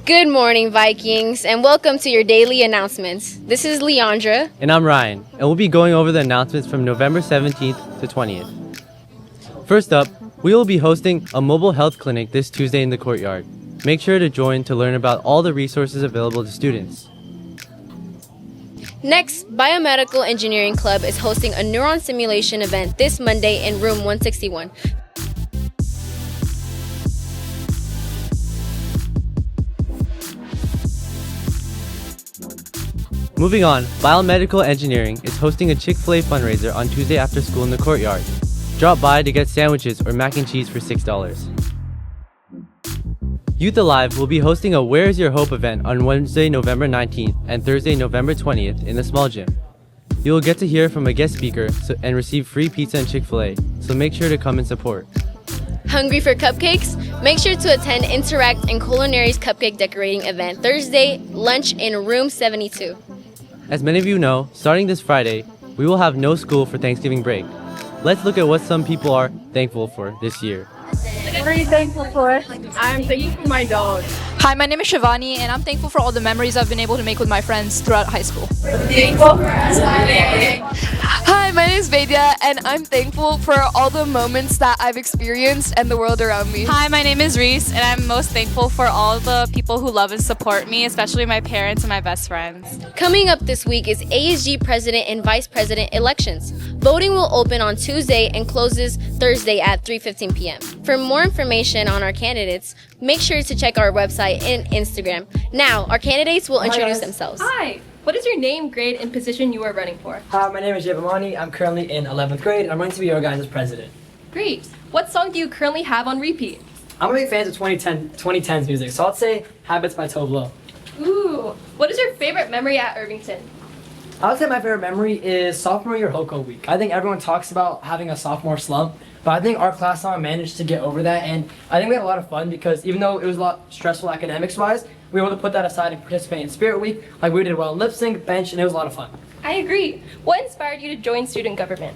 Good morning, Vikings, and welcome to your daily announcements. This is Leandra. And I'm Ryan, and we'll be going over the announcements from November 17th to 20th. First up, we will be hosting a mobile health clinic this Tuesday in the courtyard. Make sure to join to learn about all the resources available to students. Next, Biomedical Engineering Club is hosting a neuron simulation event this Monday in room 161. Moving on, Biomedical Engineering is hosting a Chick-fil-A fundraiser on Tuesday after school in the courtyard. Drop by to get sandwiches or mac and cheese for $6. Youth Alive will be hosting a Where's Your Hope event on Wednesday, November 19th and Thursday, November 20th in the small gym. You will get to hear from a guest speaker and receive free pizza and Chick-fil-A, so make sure to come and support. Hungry for cupcakes? Make sure to attend Interact and Culinary's cupcake decorating event Thursday, lunch in room 72. As many of you know, starting this Friday, we will have no school for Thanksgiving break. Let's look at what some people are thankful for this year. What are you thankful for? I'm thankful for my dog. Hi, my name is Shivani, and I'm thankful for all the memories I've been able to make with my friends throughout high school. Hi, my name is Vedya, and I'm thankful for all the moments that I've experienced and the world around me. Hi, my name is Reese, and I'm most thankful for all the people who love and support me, especially my parents and my best friends. Coming up this week is ASG President and Vice President elections. Voting will open on Tuesday and closes Thursday at 3:15 p.m. For more information on our candidates, make sure to check our website and Instagram. Now, our candidates will introduce themselves. Hi. What is your name, grade, and position you are running for? Hi, my name is Jayvamani. I'm currently in 11th grade. I'm running to be your guys' president. Great. What song do you currently have on repeat? I'm a big fan of 2010s music, so I'd say Habits by Tove Lo. Ooh. What is your favorite memory at Irvington? I would say my favorite memory is sophomore year HOCO week. I think everyone talks about having a sophomore slump, but I think our class somehow managed to get over that, and I think we had a lot of fun because even though it was a lot stressful academics-wise, we were able to put that aside and participate in Spirit Week. Like we did well in lip sync, bench, and it was a lot of fun. I agree. What inspired you to join student government?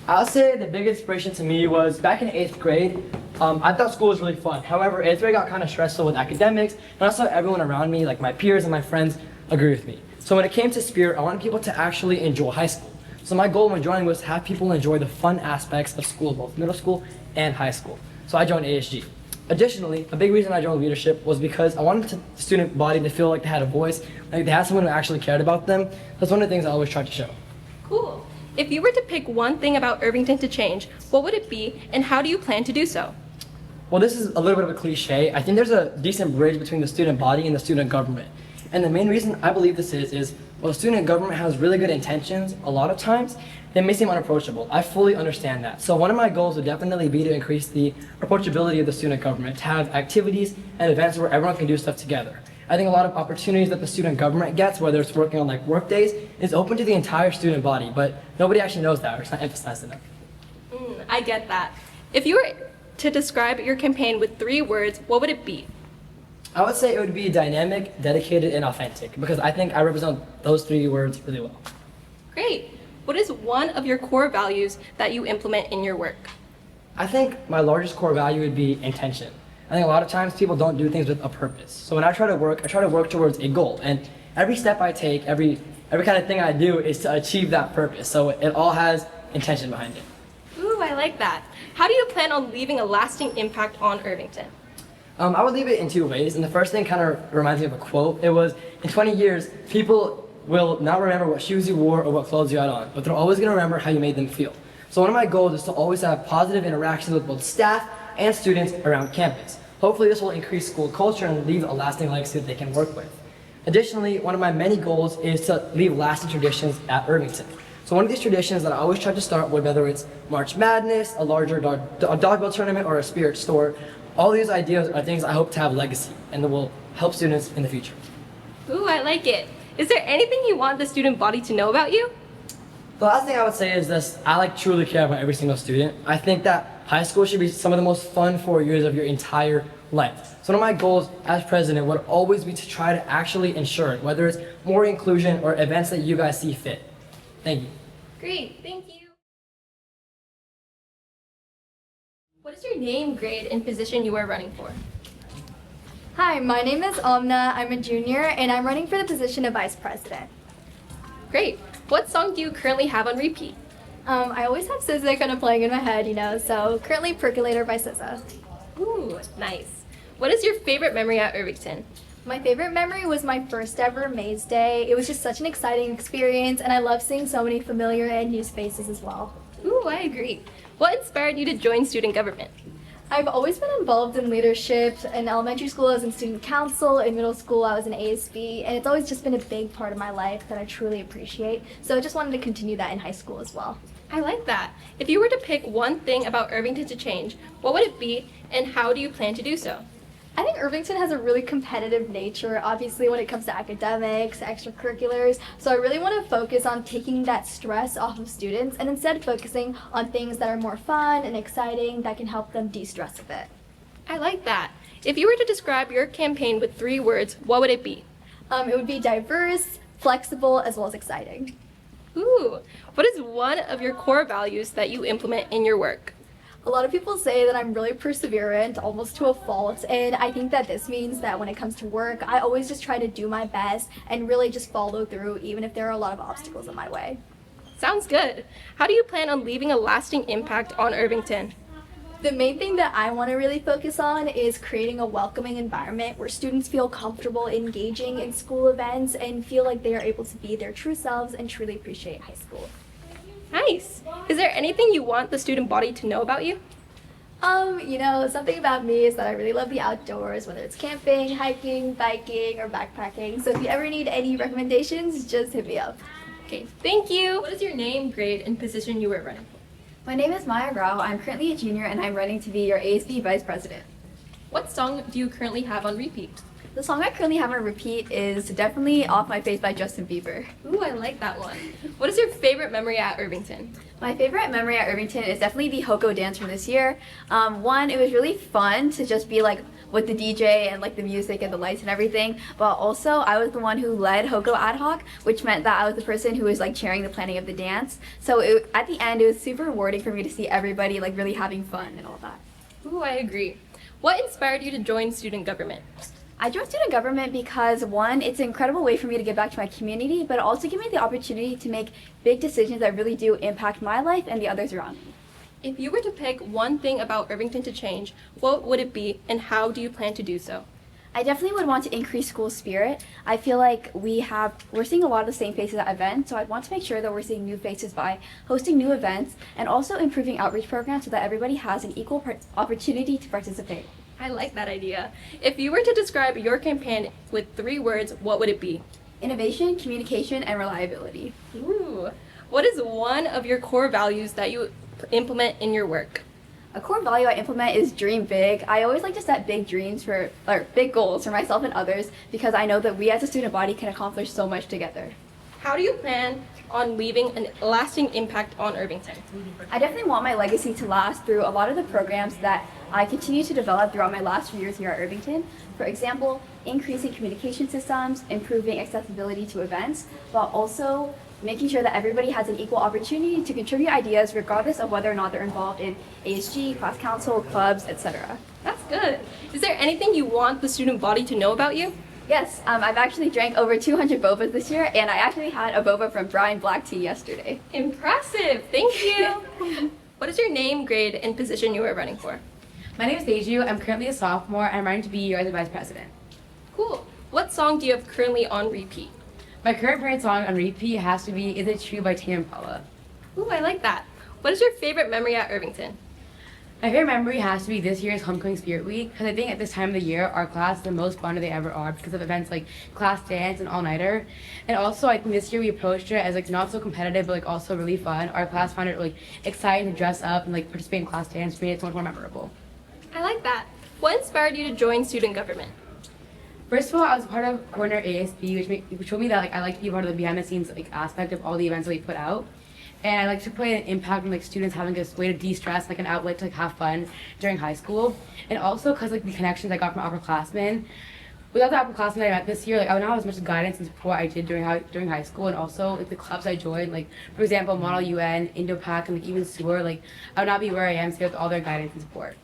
I'll say the biggest inspiration to me was back in 8th grade. I thought school was really fun. However, 8th grade got kind of stressful with academics, and also everyone around me, like my peers and my friends, agree with me. So when it came to Spirit, I wanted people to actually enjoy high school. So my goal when joining was to have people enjoy the fun aspects of school, both middle school and high school. So I joined ASG. Additionally, a big reason I joined leadership was because I wanted the student body to feel like they had a voice, like they had someone who actually cared about them. That's one of the things I always tried to show. Cool. If you were to pick one thing about Irvington to change, what would it be, and how do you plan to do so? Well, this is a little bit of a cliche. I think there's a decent bridge between the student body and the student government. And the main reason I believe this is, while student government has really good intentions, a lot of times, they may seem unapproachable. I fully understand that. So one of my goals would definitely be to increase the approachability of the student government, to have activities and events where everyone can do stuff together. I think a lot of opportunities that the student government gets, whether it's working on like work days, is open to the entire student body, but nobody actually knows that, or it's not emphasized enough. I get that. If you were to describe your campaign with 3 words, what would it be? I would say it would be dynamic, dedicated, and authentic, because I think I represent those 3 words really well. Great. What is one of your core values that you implement in your work? I think my largest core value would be intention. I think a lot of times people don't do things with a purpose. So when I try to work towards a goal, and every step I take, every kind of thing I do is to achieve that purpose. So it all has intention behind it. Ooh, I like that. How do you plan on leaving a lasting impact on Irvington? I would leave it in 2 ways, and the first thing kind of reminds me of a quote. It was, in 20 years, people will not remember what shoes you wore or what clothes you had on, but they're always going to remember how you made them feel. So one of my goals is to always have positive interactions with both staff and students around campus. Hopefully this will increase school culture and leave a lasting legacy that they can work with. Additionally, one of my many goals is to leave lasting traditions at Irvington. So one of these traditions that I always try to start with, whether it's March Madness, a larger dodgeball tournament, or a spirit store, all these ideas are things I hope to have legacy and that will help students in the future. Ooh, I like it. Is there anything you want the student body to know about you? The last thing I would say is this: I truly care about every single student. I think that high school should be some of the most fun 4 years of your entire life. So one of my goals as president would always be to try to actually ensure it, whether it's more inclusion or events that you guys see fit. Thank you. Great, thank you. What is your name, grade, and position you are running for? Hi, my name is Omna. I'm a junior and I'm running for the position of vice president. Great. What song do you currently have on repeat? I always have SZA kind of playing in my head, so currently Percolator by SZA. Ooh, nice. What is your favorite memory at Irvington? My favorite memory was my first ever Maze Day. It was just such an exciting experience and I love seeing so many familiar and new faces as well. Ooh, I agree. What inspired you to join student government? I've always been involved in leadership. In elementary school, I was in student council. In middle school, I was in ASB. And it's always just been a big part of my life that I truly appreciate. So I just wanted to continue that in high school as well. I like that. If you were to pick one thing about Irvington to change, what would it be and how do you plan to do so? I think Irvington has a really competitive nature, obviously, when it comes to academics, extracurriculars. So I really want to focus on taking that stress off of students and instead focusing on things that are more fun and exciting that can help them de-stress a bit. I like that. If you were to describe your campaign with 3 words, what would it be? It would be diverse, flexible, as well as exciting. Ooh, what is one of your core values that you implement in your work? A lot of people say that I'm really perseverant, almost to a fault, and I think that this means that when it comes to work, I always just try to do my best and really just follow through even if there are a lot of obstacles in my way. Sounds good. How do you plan on leaving a lasting impact on Irvington? The main thing that I want to really focus on is creating a welcoming environment where students feel comfortable engaging in school events and feel like they are able to be their true selves and truly appreciate high school. Nice. Is there anything you want the student body to know about you? Something about me is that I really love the outdoors, whether it's camping, hiking, biking, or backpacking. So if you ever need any recommendations, just hit me up. Okay, thank you. What is your name, grade, and position you were running for? My name is Maya Rao. I'm currently a junior and I'm running to be your ASB vice president. What song do you currently have on repeat? The song I currently have on repeat is definitely Off My Face by Justin Bieber. Ooh, I like that one. What is your favorite memory at Irvington? My favorite memory at Irvington is definitely the Hoko dance from this year. One, it was really fun to just be like with the DJ and like the music and the lights and everything, but also I was the one who led Hoko ad hoc, which meant that I was the person who was like chairing the planning of the dance. So at the end, it was super rewarding for me to see everybody like really having fun and all that. Ooh, I agree. What inspired you to join student government? I joined student government because, one, it's an incredible way for me to give back to my community, but also give me the opportunity to make big decisions that really do impact my life and the others around me. If you were to pick one thing about Irvington to change, what would it be and how do you plan to do so? I definitely would want to increase school spirit. I feel like we're seeing a lot of the same faces at events, so I'd want to make sure that we're seeing new faces by hosting new events and also improving outreach programs so that everybody has an equal opportunity to participate. I like that idea. If you were to describe your campaign with 3 words, what would it be? Innovation, communication, and reliability. Ooh. What is one of your core values that you implement in your work? A core value I implement is dream big. I always like to set big big goals for myself and others because I know that we as a student body can accomplish so much together. How do you plan on leaving a lasting impact on Irvington? I definitely want my legacy to last through a lot of the programs that I continue to develop throughout my last few years here at Irvington. For example, increasing communication systems, improving accessibility to events, while also making sure that everybody has an equal opportunity to contribute ideas regardless of whether or not they're involved in ASG, class council, clubs, etc. That's good. Is there anything you want the student body to know about you? Yes, I've actually drank over 200 bobas this year, and I actually had a boba from Brian Black Tea yesterday. Impressive, thank you. What is your name, grade, and position you are running for? My name is Deju. I'm currently a sophomore, and I'm running to be your vice president. Cool. What song do you have currently on repeat? My current favorite song on repeat has to be Is It True by Tame Impala. Ooh, I like that. What is your favorite memory at Irvington? My favorite memory has to be this year's Homecoming Spirit Week, because I think at this time of the year, our class is the most fun they ever are because of events like class dance and all-nighter. And also, I think this year we approached it as like not so competitive, but like also really fun. Our class found it like exciting to dress up and like participate in class dance, made it so much more memorable. I like that. What inspired you to join student government? First of all, I was part of Corner ASB, which showed me that like I like to be part of the behind-the-scenes like aspect of all the events that we put out. And I like to play an impact on like students having a way to de-stress, like an outlet to like have fun during high school. And also because like the connections I got from upperclassmen. Without the upperclassmen I met this year, like I would not have as much guidance and support I did during high school, and also like the clubs I joined, like for example Model UN, Indo-Pac, and like even SEWR, like I would not be where I am today with all their guidance and support.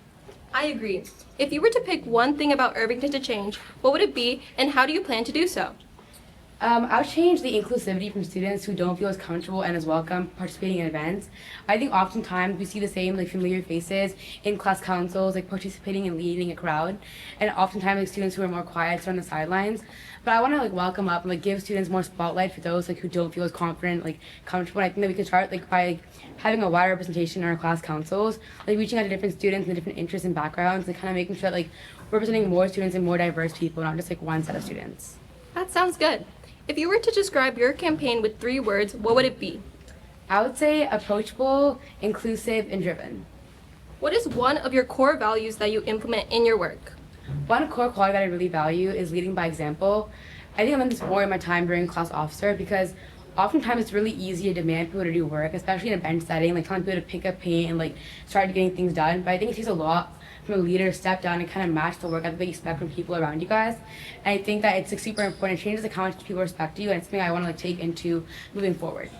I agree. If you were to pick one thing about Irvington to change, what would it be and how do you plan to do so? I would change the inclusivity from students who don't feel as comfortable and as welcome participating in events. I think oftentimes we see the same familiar faces in class councils, participating and leading a crowd, and oftentimes students who are more quiet sit on the sidelines. But I want to welcome up and give students more spotlight for those who don't feel as confident, comfortable. And I think that we can start by having a wider representation in our class councils, reaching out to different students and different interests and backgrounds, and kind of making sure that we're representing more students and more diverse people, not just one set of students. That sounds good. If you were to describe your campaign with 3 words, what would it be? I would say approachable, inclusive, and driven. What is one of your core values that you implement in your work? One core quality that I really value is leading by example. I think I've done this more in my time during class officer because oftentimes it's really easy to demand people to do work, especially in a bench setting, telling people to pick up paint and start getting things done. But I think it takes a lot from a leader to step down and kind of match the work ethic that you expect from people around you guys. And I think that it's super important. It changes how much people respect you, and it's something I want to take into moving forward.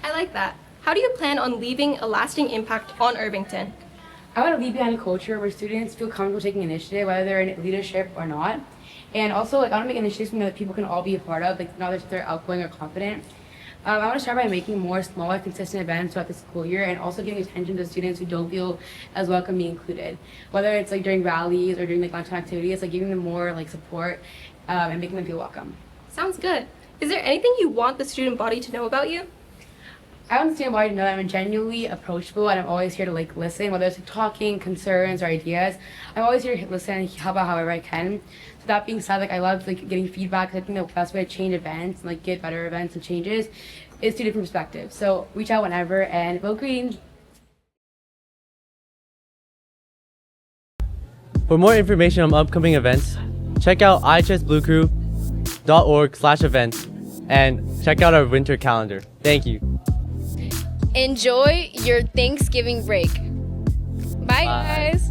I like that. How do you plan on leaving a lasting impact on Irvington? I want to leave behind a culture where students feel comfortable taking initiative, whether they're in leadership or not. And also, I want to make initiatives that people can all be a part of, not that they're outgoing or confident. I want to start by making more smaller, consistent events throughout the school year, and also giving attention to students who don't feel as welcome being included. Whether it's during rallies or during lunchtime activities, giving them more support and making them feel welcome. Sounds good. Is there anything you want the student body to know about you? I want the student body to know that I'm genuinely approachable and I'm always here to listen, whether it's talking, concerns, or ideas. I'm always here to listen and help out however I can. So that being said, I love getting feedback. I think the best way to change events and get better events and changes is through different perspectives. So reach out whenever and vote green. For more information on upcoming events, check out ihsbluecrew.org/events and check out our winter calendar. Thank you. Enjoy your Thanksgiving break. Bye, guys.